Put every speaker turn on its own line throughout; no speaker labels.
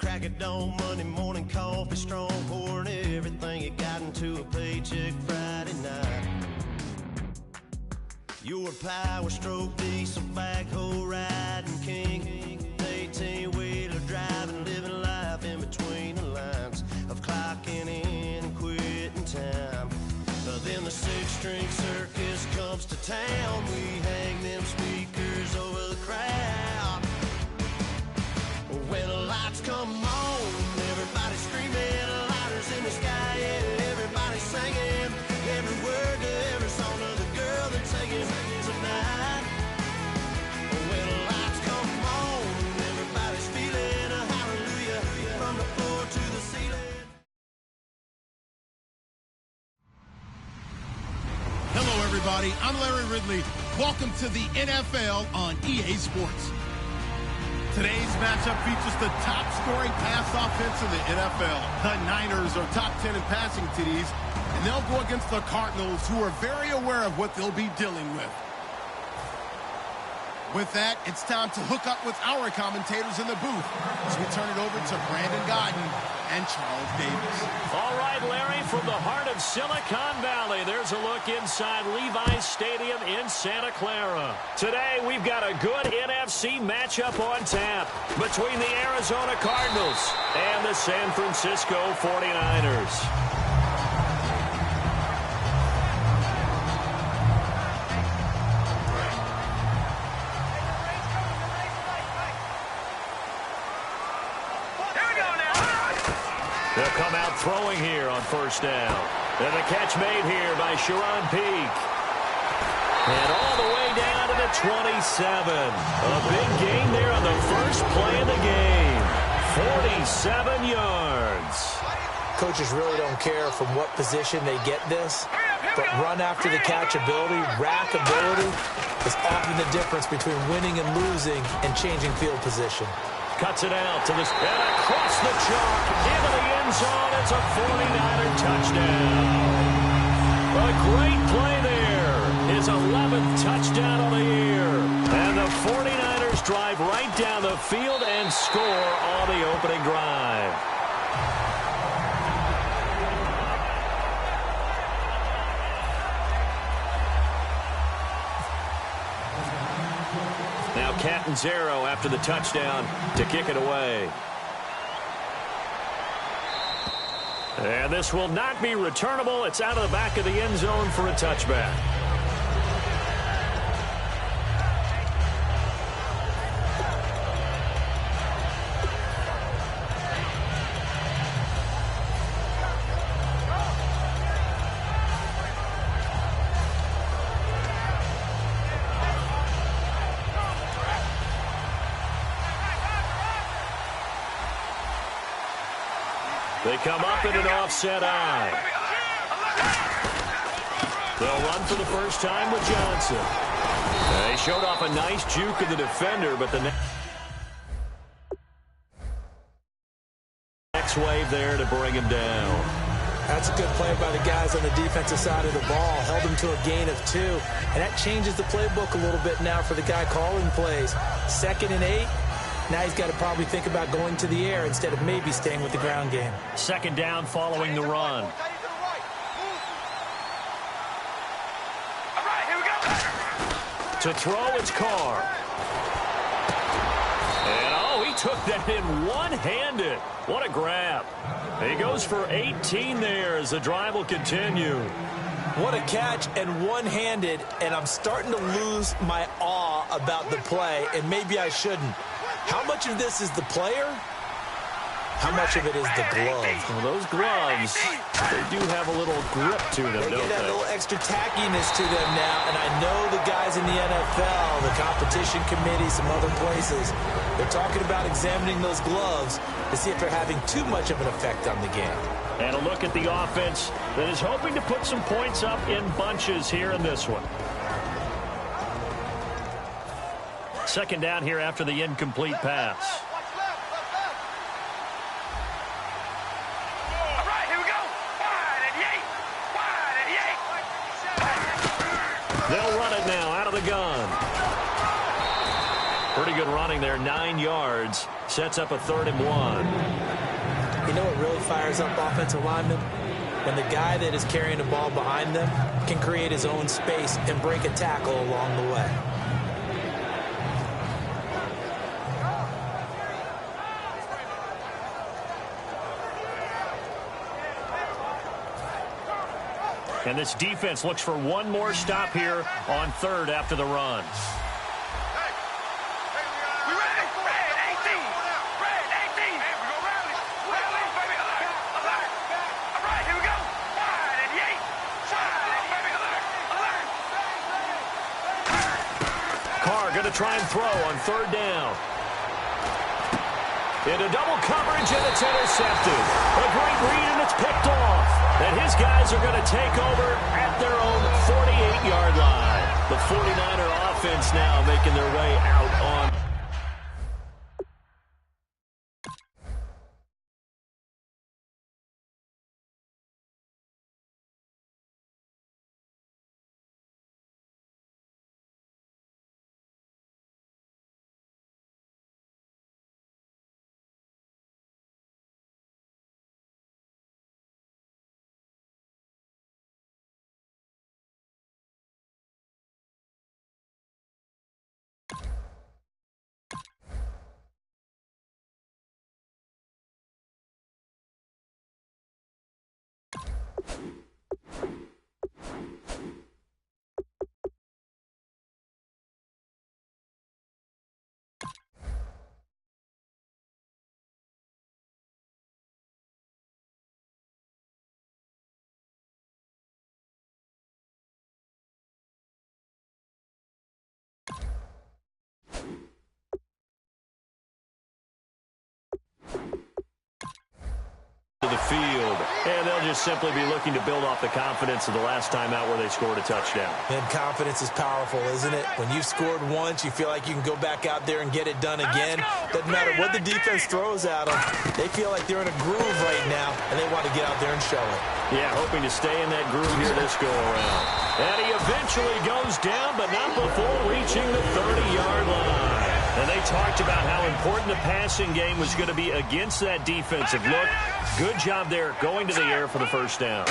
crack of dawn, Monday morning coffee, strong, pouring everything you got into a paycheck Friday night. You're a power stroke, diesel backhoe riding king, 18-wheeler driving, living life in between the lines of clocking in and quitting time. Then the six-string circus comes to town. We hang them speakers over the crowd. When the lights come on, everybody's screaming, lighters in the sky, yeah, everybody's singing every word to every song of the girl they're taking tonight. When the lights come on, everybody's feeling a hallelujah from the floor to the ceiling.
Hello, everybody. I'm Larry Ridley. Welcome to the NFL on EA Sports. Today's matchup features the top-scoring pass offense in the NFL. The Niners are top 10 in passing TDs, and they'll go against the Cardinals, who are very aware of what they'll be dealing with. With that, it's time to hook up with our commentators in the booth as we turn it over to Brandon Godden and Charles Davis.
All right, Larry, from the heart of Silicon Valley, there's a look inside Levi's Stadium in Santa Clara. Today, we've got a good NFC matchup on tap between the Arizona Cardinals and the San Francisco 49ers. They'll come out throwing here on first down. And the catch made here by Sharon Peak. And all the way down to the 27. A big gain there on the first play of the game. 47 yards.
Coaches really don't care from what position they get this, but run after the catch ability, rack ability, is often the difference between winning and losing and changing field position.
Cuts it out to this, and across the chalk, into the end zone. It's a 49er touchdown. A great play there. His 11th touchdown of the year. And the 49ers drive right down the field and score on the opening drive. Now Catanzaro after the touchdown to kick it away. And this will not be returnable. It's out of the back of the end zone for a touchback. They come up in an offset eye. They'll run for the first time with Johnson. They showed off a nice juke of the defender, but the next wave there to bring him down.
That's a good play by the guys on the defensive side of the ball. Held him to a gain of 2. And that changes the playbook a little bit now for the guy calling plays. 2nd and 8. Now he's got to probably think about going to the air instead of maybe staying with the ground game.
Second down following the run. To throw, it's Carr. And, oh, he took that in one-handed. What a grab. He goes for 18 there as the drive will continue.
What a catch and one-handed, and I'm starting to lose my awe about the play, and maybe I shouldn't. How much of this is the player? How much of it is the glove?
Well, those gloves, they do have a little grip to them, don't they?
They get a little extra tackiness to them now, and I know the guys in the NFL, the competition committee, some other places, they're talking about examining those gloves to see if they're having too much of an effect on the game.
And a look at the offense that is hoping to put some points up in bunches here in this one. Second down here after the incomplete pass. They'll run it now out of the gun. Pretty good running there, 9 yards. Sets up a 3rd and 1.
You know what really fires up offensive linemen? When the guy that is carrying the ball behind them can create his own space and break a tackle along the way.
And this defense looks for one more stop here on 3rd after the run. Going to try and throw on 3rd down. Into double coverage, and it's intercepted. A great read, and it's picked off. And his guys are going to take over at their own 48-yard line. The 49er offense now making their way out on. The field, and they'll just simply be looking to build off the confidence of the last time out where they scored a touchdown.
And confidence is powerful, isn't it? When you've scored once, you feel like you can go back out there and get it done again. Doesn't matter what the defense throws at them. They feel like they're in a groove right now, and they want to get out there and show it.
Yeah, hoping to stay in that groove here this go-around. And he eventually goes down, but not before reaching the 30-yard line. And they talked about how important the passing game was going to be against that defensive look. Good job there going to the air for the first down.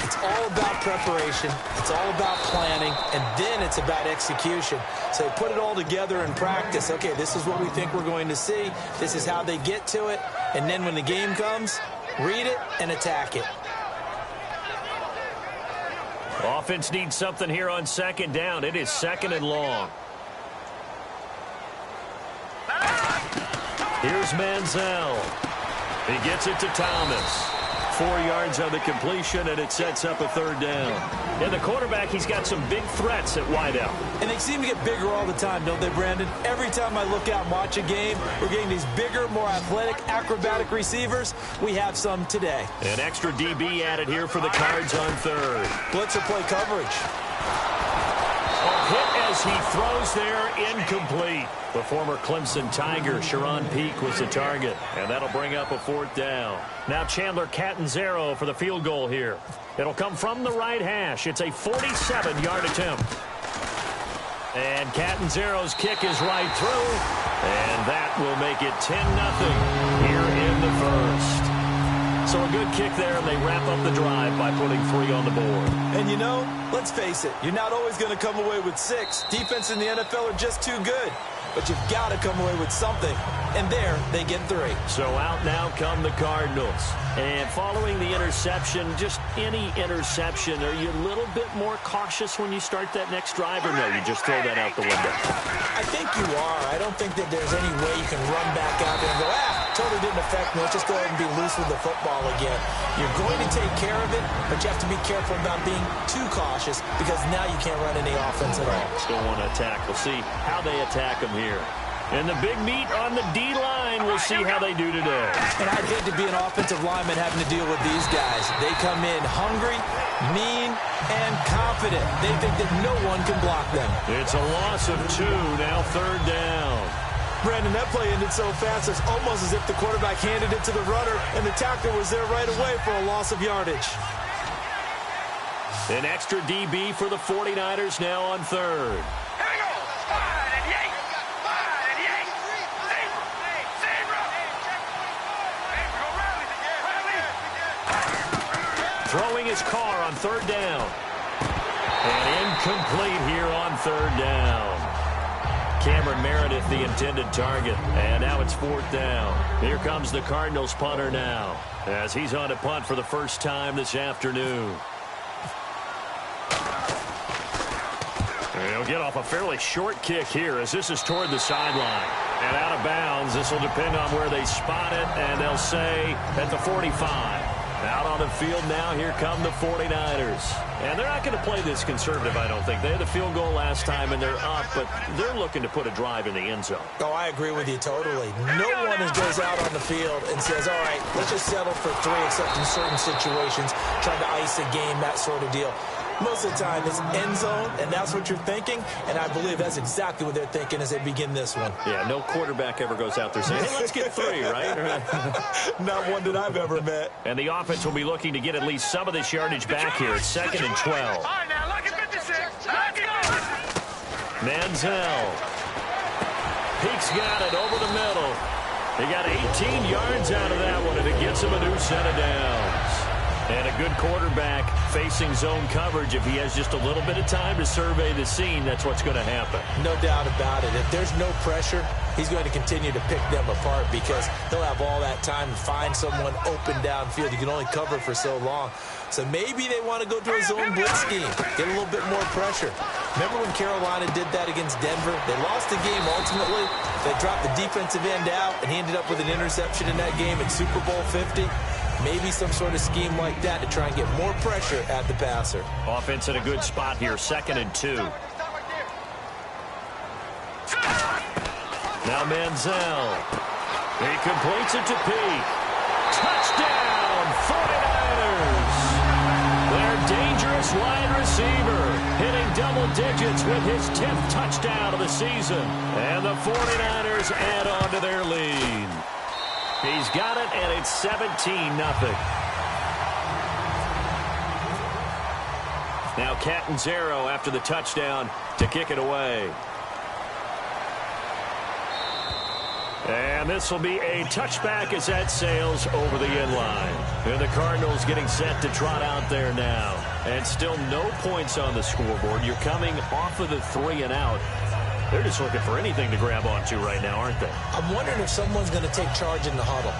It's all about preparation. It's all about planning. And then it's about execution. So they put it all together in practice. Okay, this is what we think we're going to see. This is how they get to it. And then when the game comes, read it and attack it.
Offense needs something here on 2nd down. It is 2nd and long. Here's Manziel. He gets it to Thomas. 4 yards on the completion, and it sets up a 3rd down. And the quarterback, he's got some big threats at wideout.
And they seem to get bigger all the time, don't they, Brandon? Every time I look out and watch a game, we're getting these bigger, more athletic, acrobatic receivers. We have some today.
An extra DB added here for the Cards on 3rd.
Blitzer play coverage.
A hit as he throws there, incomplete. The former Clemson Tiger, Sharon Peak, was the target, and that'll bring up a 4th down. Now Chandler Catanzaro for the field goal here. It'll come from the right hash. It's a 47-yard attempt. And Catanzaro's kick is right through, and that will make it 10-0 here in the first. So a good kick there, and they wrap up the drive by putting 3 on the board.
And you know, let's face it, you're not always going to come away with 6. Defense in the NFL are just too good. But you've got to come away with something. And there, they get 3.
So out now come the Cardinals. And following the interception, just any interception, are you a little bit more cautious when you start that next drive, or no, you just throw that out the window?
I think you are. I don't think that there's any way you can run back out there and go, totally didn't affect me. Let's just go ahead and be loose with the football again. You're going to take care of it, but you have to be careful about being too cautious because now you can't run any offense at all.
Still want to attack. We'll see how they attack them here. And the big meat on the D-line, we'll see how they do today.
And I'd hate to be an offensive lineman having to deal with these guys. They come in hungry, mean, and confident. They think that no one can block them.
It's a loss of 2, now 3rd down.
Brandon, that play ended so fast, it's almost as if the quarterback handed it to the runner, and the tackler was there right away for a loss of yardage.
An extra DB for the 49ers now on 3rd.
Here we go. 5 and 8. 5 and 8.
his car on third down. And incomplete here on third down. Cameron Meredith, the intended target. And now it's fourth down. Here comes the Cardinals punter now, as he's on to punt for the first time this afternoon. He'll get off a fairly short kick here, as this is toward the sideline. And out of bounds. This will depend on where they spot it, and they'll say at the 45. Out on the field now, here come the 49ers. And they're not going to play this conservative, I don't think. They had the field goal last time, and they're up, but they're looking to put a drive in the end zone.
Oh, I agree with you totally. No one goes out on the field and says, all right, let's just settle for 3, except in certain situations, trying to ice a game, that sort of deal. Most of the time, it's end zone, and that's what you're thinking, and I believe that's exactly what they're thinking as they begin this one.
Yeah, no quarterback ever goes out there saying, hey, let's get 3, right?
Not one that I've ever met.
And the offense will be looking to get at least some of this yardage back here. It's 2nd and 12.
All right, now, look at 56. Let's go.
Manziel. Peaks got it over the middle. He got 18 yards out of that one, and it gets him a new set of downs. And a good quarterback facing zone coverage. If he has just a little bit of time to survey the scene, that's what's going to happen.
No doubt about it. If there's no pressure, he's going to continue to pick them apart because he'll have all that time to find someone open downfield. You can only cover for so long. So maybe they want to go to a zone blitz scheme, get a little bit more pressure. Remember when Carolina did that against Denver? They lost the game ultimately. They dropped the defensive end out, and he ended up with an interception in that game in Super Bowl 50. Maybe some sort of scheme like that to try and get more pressure at the passer.
Offense in a good spot here, 2nd and 2. Now Manziel. He completes it to Peak. Touchdown, 49ers. Their dangerous wide receiver hitting double digits with his 10th touchdown of the season. And the 49ers add on to their lead. He's got it, and it's 17-0. Now Catanzaro after the touchdown to kick it away. And this will be a touchback as that sails over the end line. And the Cardinals getting set to trot out there now. And still no points on the scoreboard. You're coming off of the 3 and out. They're just looking for anything to grab onto right now, aren't they?
I'm wondering if someone's going to take charge in the huddle.